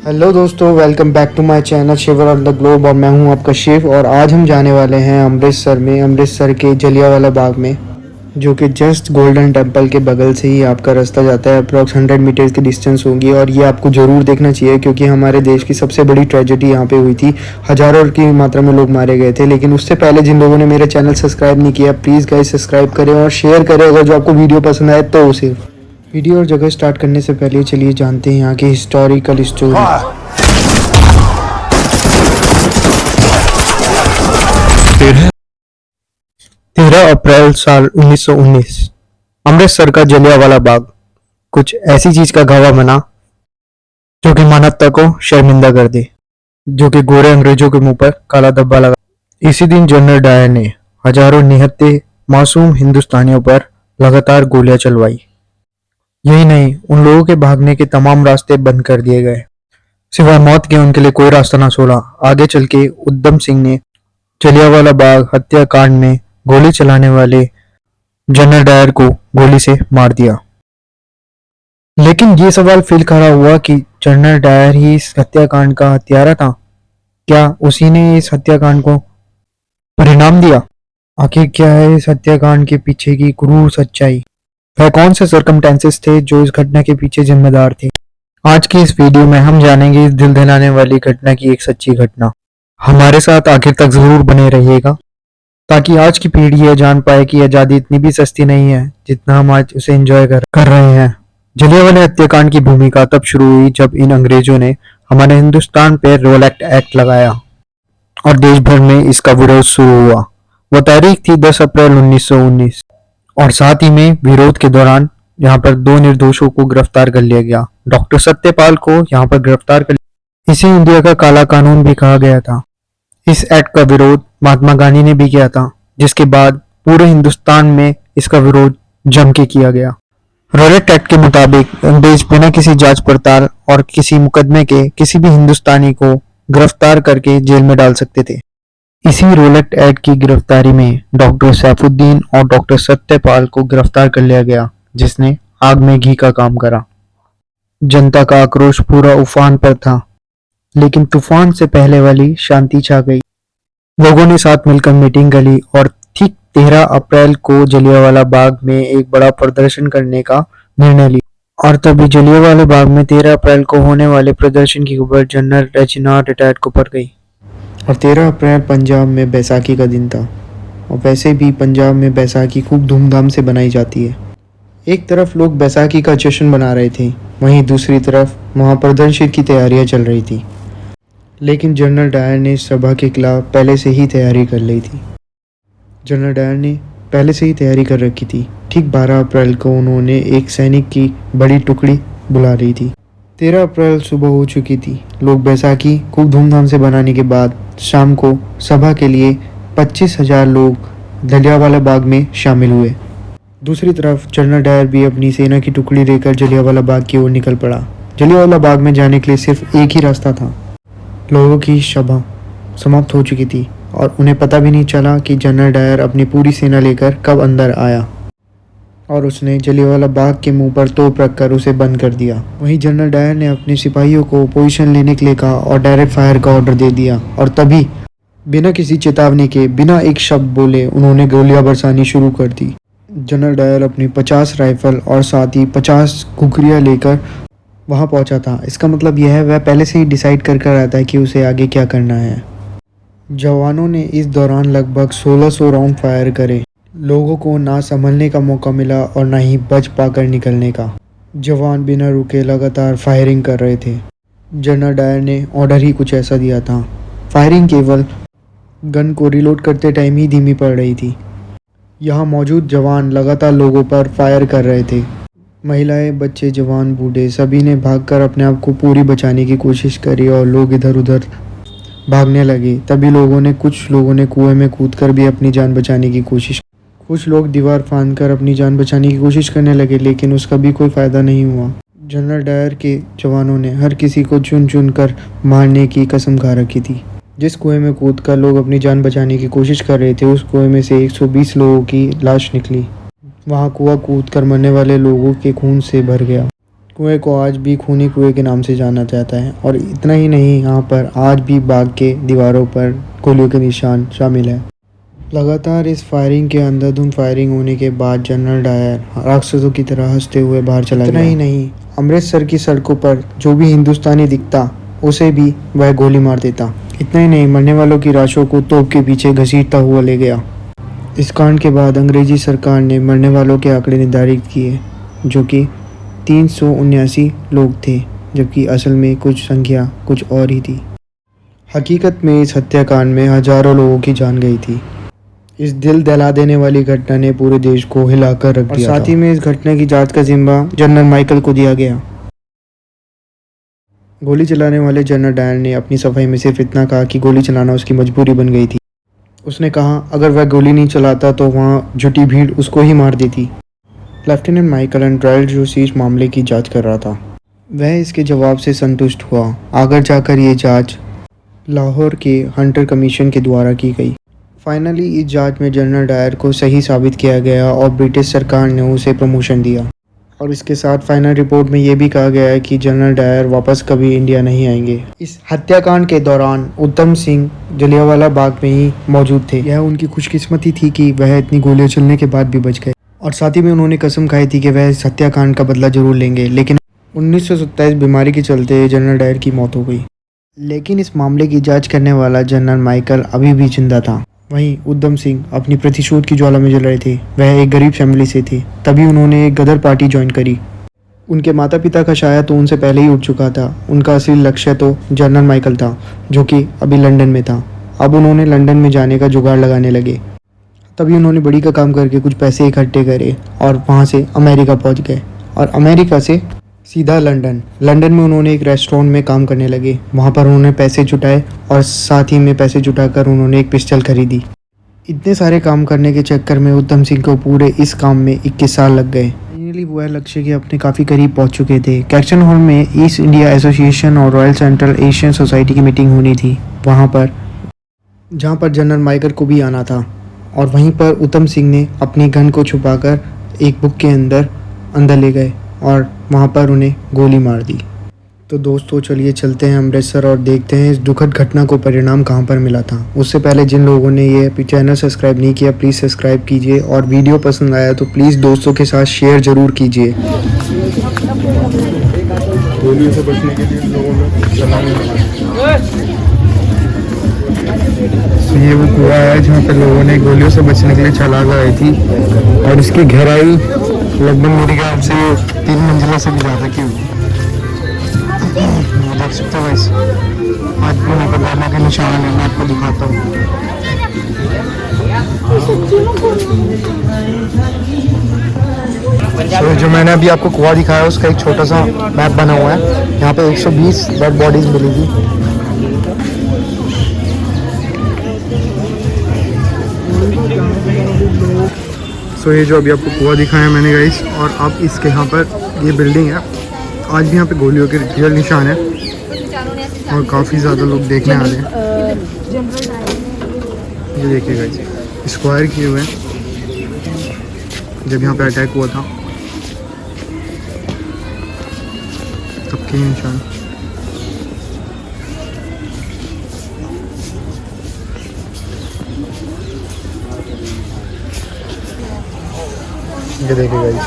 Hello दोस्तों, welcome back to my channel Shivar on the globe. और मैं हूं आपका शिव और आज हम जाने वाले हैं अमृतसर के जलियांवाला बाग में, जो कि जस्ट गोल्डन टेम्पल के बगल से ही आपका रास्ता जाता है। अप्रॉक्स 100 मीटर्स की डिस्टेंस होगी और ये आपको ज़रूर देखना चाहिए क्योंकि हमारे देश की सबसे बड़ी ट्रेजेडी यहाँ पे हुई थी। हज़ारों की मात्रा में लोग मारे गए थे। लेकिन उससे पहले जिन लोगों ने मेरा चैनल सब्सक्राइब नहीं किया, प्लीज़ गाइस सब्सक्राइब करें और शेयर करें अगर जो आपको वीडियो पसंद आए तो उसे। वीडियो और जगह स्टार्ट करने से पहले चलिए जानते हैं यहाँ की हिस्टोरिकल स्टोरी। 13 अप्रैल साल 1919 अमृतसर का जलियांवाला बाग कुछ ऐसी चीज का गवाह बना जो कि मानवता को शर्मिंदा कर दे, जो कि गोरे अंग्रेजों के मुंह पर काला धब्बा लगा। इसी दिन जनरल डायर ने हजारों निहत्थे मासूम हिंदुस्तानियों पर लगातार गोलियां चलवाई। यही नहीं, उन लोगों के भागने के तमाम रास्ते बंद कर दिए गए। सिवाय मौत के उनके लिए कोई रास्ता ना छोड़ा। आगे चल के उधम सिंह ने जलियांवाला बाग हत्याकांड में गोली चलाने वाले जनरल डायर को गोली से मार दिया। लेकिन ये सवाल फिर खड़ा हुआ कि जनरल डायर ही इस हत्याकांड का हत्यारा था। क्या उसी ने इस हत्याकांड को परिणाम दिया? आखिर क्या है इस हत्याकांड के पीछे की क्रूर सच्चाई? वह कौन से सर्कमस्टेंसेस थे जो इस घटना के पीछे जिम्मेदार थे? आज की इस वीडियो में हम जानेंगे इस दिल दहलाने वाली घटना की एक सच्ची घटना। हमारे साथ आखिर तक जरूर बने रहिएगा ताकि आज की पीढ़ी यह जान पाए कि आजादी इतनी भी सस्ती नहीं है जितना हम आज उसे एंजॉय कर रहे हैं। जलियांवाला हत्याकांड की भूमिका तब शुरू हुई जब इन अंग्रेजों ने हमारे हिंदुस्तान पर रोलेक्ट एक्ट लगाया और देश भर में इसका विरोध शुरू हुआ। वह तारीख थी 10 अप्रैल 1919 और साथ ही में विरोध के दौरान यहाँ पर दो निर्दोषों को गिरफ्तार कर लिया गया। डॉक्टर सत्यपाल को यहाँ पर गिरफ्तार कर, इसे इंडिया का काला कानून भी कहा गया था। इस एक्ट का विरोध महात्मा गांधी ने भी किया था, जिसके बाद पूरे हिंदुस्तान में इसका विरोध जम के किया गया। रोलेट एक्ट के मुताबिक अंग्रेज बिना किसी जांच पड़ताल और किसी मुकदमे के किसी भी हिंदुस्तानी को गिरफ्तार करके जेल में डाल सकते थे। इसी रोलेट एक्ट की गिरफ्तारी में डॉक्टर सैफुद्दीन और डॉक्टर सत्यपाल को गिरफ्तार कर लिया गया, जिसने आग में घी का काम करा। जनता का आक्रोश पूरा उफान पर था, लेकिन तूफान से पहले वाली शांति छा गई। लोगों ने साथ मिलकर मीटिंग कर ली और ठीक 13 अप्रैल को जलियांवाला बाग में एक बड़ा प्रदर्शन करने का निर्णय लिया। और तभी जलियांवाला बाग में 13 अप्रैल को होने वाले प्रदर्शन की खबर जनरल रेजिनाल्ड रिटायर्ड को पड़ गई। और 13 अप्रैल पंजाब में बैसाखी का दिन था और वैसे भी पंजाब में बैसाखी खूब धूमधाम से बनाई जाती है। एक तरफ लोग बैसाखी का जश्न मना रहे थे, वहीं दूसरी तरफ वहाँ प्रदर्शन की तैयारियां चल रही थी। लेकिन जनरल डायर ने इस सभा के खिलाफ पहले से ही तैयारी कर ली थी। जनरल डायर ने पहले से ही तैयारी कर रखी थी। ठीक 12 अप्रैल को उन्होंने एक सैनिक की बड़ी टुकड़ी बुला ली थी। 13 अप्रैल सुबह हो चुकी थी। लोग बैसाखी खूब धूमधाम से बनाने के बाद शाम को सभा के लिए 25,000 लोग जलियांवाला बाग में शामिल हुए। दूसरी तरफ जनरल डायर भी अपनी सेना की टुकड़ी लेकर जलियांवाला बाग की ओर निकल पड़ा। जलियांवाला बाग में जाने के लिए सिर्फ एक ही रास्ता था। लोगों की सभा समाप्त हो चुकी थी और उन्हें पता भी नहीं चला कि जनरल डायर अपनी पूरी सेना लेकर कब अंदर आया और उसने जलियांवाला बाग के मुंह पर तोप रखकर उसे बंद कर दिया। वहीं जनरल डायर ने अपने सिपाहियों को पोजीशन लेने के लिए कहा और डायरेक्ट फायर का ऑर्डर दे दिया। और तभी बिना किसी चेतावनी के, बिना एक शब्द बोले, उन्होंने गोलियां बरसानी शुरू कर दी। जनरल डायर अपनी 50 राइफल और साथ ही 50 खुखरियाँ लेकर वहाँ पहुँचा था। इसका मतलब यह है वह पहले से ही डिसाइड कर रहा था कि उसे आगे क्या करना है। जवानों ने इस दौरान लगभग 1600 राउंड फायर करे। लोगों को ना संभलने का मौका मिला और ना ही बच पाकर निकलने का। जवान बिना रुके लगातार फायरिंग कर रहे थे। जनरल डायर ने ऑर्डर ही कुछ ऐसा दिया था। फायरिंग केवल गन को रिलोड करते टाइम ही धीमी पड़ रही थी। यहाँ मौजूद जवान लगातार लोगों पर फायर कर रहे थे। महिलाएं, बच्चे, जवान, बूढ़े सभी ने भागकर अपने आप को पूरी बचाने की कोशिश करी और लोग इधर उधर भागने लगे। तभी कुछ लोगों ने कुएं में कूदकर भी अपनी जान बचाने की कोशिश। कुछ लोग दीवार फांदकर अपनी जान बचाने की कोशिश करने लगे, लेकिन उसका भी कोई फ़ायदा नहीं हुआ। जनरल डायर के जवानों ने हर किसी को चुन चुन कर मारने की कसम खा रखी थी। जिस कुएं में कूदकर लोग अपनी जान बचाने की कोशिश कर रहे थे, उस कुएं में से 120 लोगों की लाश निकली। वहाँ कुआं कूदकर मरने वाले लोगों के खून से भर गया। कुएं को आज भी खूनी कुएं के नाम से जाना जाता है। और इतना ही नहीं, यहाँ पर आज भी बाग के दीवारों पर गोलियों के निशान शामिल है। लगातार इस फायरिंग के अंधाधुंध फायरिंग होने के बाद जनरल डायर राक्षसों की तरह हंसते हुए बाहर चला गया। इतना ही नहीं, अमृतसर की सड़कों पर जो भी हिंदुस्तानी दिखता उसे भी वह गोली मार देता। इतना ही नहीं, मरने वालों की लाशों को तोप के पीछे घसीटता हुआ ले गया। इस कांड के बाद अंग्रेजी सरकार ने मरने वालों के आंकड़े निर्धारित किए, जो कि 379 लोग थे, जबकि असल में कुछ संख्या कुछ और ही थी। हकीकत में इस हत्याकांड में हजारों लोगों की जान गई थी। इस दिल दहला देने वाली घटना ने पूरे देश को हिलाकर रख दिया। साथ ही में इस घटना की जांच का जिम्मा जनरल माइकल को दिया गया। गोली चलाने वाले जनरल डायर ने अपनी सफाई में सिर्फ इतना कहा कि गोली चलाना उसकी मजबूरी बन गई थी। उसने कहा अगर वह गोली नहीं चलाता तो वहाँ जुटी भीड़ उसको ही मार देती। लेफ्टिनेंट माइकल एंड्राइड जो इस मामले की जांच कर रहा था, वह इसके जवाब से संतुष्ट हुआ। आगे जाकर ये जांच लाहौर के हंटर कमीशन के द्वारा की गई। फाइनली इस जांच में जनरल डायर को सही साबित किया गया और ब्रिटिश सरकार ने उसे प्रमोशन दिया। और इसके साथ फाइनल रिपोर्ट में ये भी कहा गया है कि जनरल डायर वापस कभी इंडिया नहीं आएंगे। इस हत्याकांड के दौरान उधम सिंह जलियांवाला बाग में ही मौजूद थे। यह उनकी खुशकिस्मती थी कि वह इतनी गोलियां चलने के बाद भी बच गए। और साथ ही में उन्होंने कसम खाई थी कि वह इस हत्याकांड का बदला जरूर लेंगे। लेकिन 1927 बीमारी के चलते जनरल डायर की मौत हो गई। लेकिन इस मामले की जाँच करने वाला जनरल माइकल अभी भी जिंदा था। वहीं उधम सिंह अपनी प्रतिशोध की ज्वाला में जल रहे थे। वह एक गरीब फैमिली से थे, तभी उन्होंने एक गदर पार्टी ज्वाइन करी। उनके माता पिता का शाया तो उनसे पहले ही उठ चुका था। उनका असली लक्ष्य तो जनरल माइकल था, जो कि अभी लंदन में था। अब उन्होंने लंदन में जाने का जुगाड़ लगाने लगे। तभी उन्होंने बड़ी का काम करके कुछ पैसे इकट्ठे करे और वहाँ से अमेरिका पहुँच गए। और अमेरिका से सीधा लंदन। लंदन में उन्होंने एक रेस्टोरेंट में काम करने लगे। वहाँ पर उन्होंने पैसे जुटाए और साथ ही में पैसे जुटाकर उन्होंने एक पिस्टल खरीदी। इतने सारे काम करने के चक्कर में उधम सिंह को पूरे इस काम में 21 साल लग गए। फाइनली वह लक्ष्य के अपने काफ़ी करीब पहुँच चुके थे। कैक्सन हॉल में ईस्ट इंडिया एसोसिएशन और रॉयल सेंट्रल एशियन सोसाइटी की मीटिंग होनी थी, वहाँ पर जहाँ पर जनरल माइकल को भी आना था। और वहीं पर उधम सिंह ने अपनी गन को छुपाकर एक बुक के अंदर ले गए और वहाँ पर उन्हें गोली मार दी। तो दोस्तों चलिए चलते हैं अमृतसर और देखते हैं इस दुखद घटना को परिणाम कहाँ पर मिला था। उससे पहले जिन लोगों ने ये चैनल सब्सक्राइब नहीं किया, प्लीज़ सब्सक्राइब कीजिए। और वीडियो पसंद आया तो प्लीज़ दोस्तों के साथ शेयर ज़रूर कीजिए। गोलियों से बचने के लिए लोगों ने जलाने ये वो कुआं है जहाँ पे लोगों ने गोलियों से बचने के लिए छलांग लगाई थी। और इसकी गहराई लगभग मेरे ख्याल से 3 मंजिला से भी ज़्यादा की होगी। देख सकते हो गाइस, आज भी वहाँ पर गोलियों के निशान है। मैं आपको दिखाता हूँ। तो जो मैंने अभी आपको कुआं दिखाया उसका एक छोटा सा मैप बना हुआ है। यहाँ पे 120 डेड बॉडीज मिली थी। सो ये जो अभी आपको कुआं दिखाया मैंने गाइस, और अब इसके यहाँ पर ये बिल्डिंग है। आज भी यहाँ पे गोलियों के रियल निशान है और काफ़ी ज़्यादा लोग देखने आ रहे हैं। ये देखिए गाइस, स्क्वायर किए हुए हैं जब यहाँ पे अटैक हुआ था तब के निशान। ये देखिए गाइस,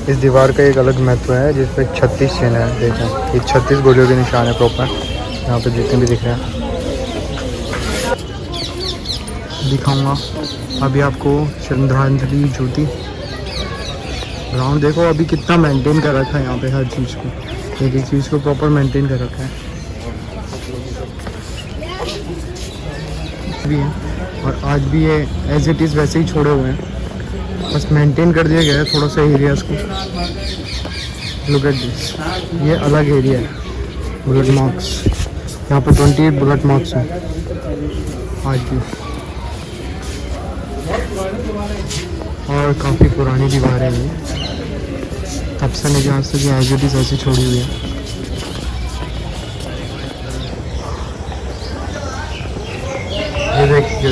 इस दीवार का एक अलग महत्व है जिस पे 36 चिन्ह है। देखें, ये 36 गोलियों के निशान है प्रॉपर। यहाँ पे जितने भी दिख रहे हैं दिखाऊंगा अभी आपको। श्रद्धांजलि ज्योति ग्राउंड देखो अभी कितना मेंटेन कर रखा है यहाँ पे। हर चीज़ को, एक एक चीज़ को प्रॉपर मेंटेन कर रखा है भी है। और आज भी ये एज इट इज़ वैसे ही छोड़े हुए हैं, बस मेंटेन कर दिया गया है थोड़ा सा एरिया को। लुक एट दिस, ये अलग एरिया है। बुलेट मार्क्स यहाँ पे 28 बुलेट मार्क्स हैं आज भी। और काफ़ी पुरानी दीवारें हैं, तब से लेकर आज तक एज इट इज़ ऐसी छोड़ी हुई है। ये देखिए,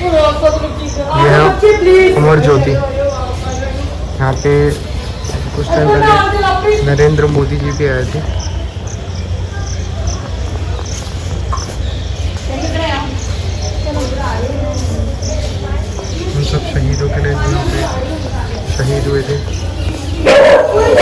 ये है अमर ज्योति। यहाँ पे कुछ टाइम पहले नरेंद्र मोदी जी भी आए थे। उन सब शहीदों के लिए जो यहाँ पे शहीद हुए थे।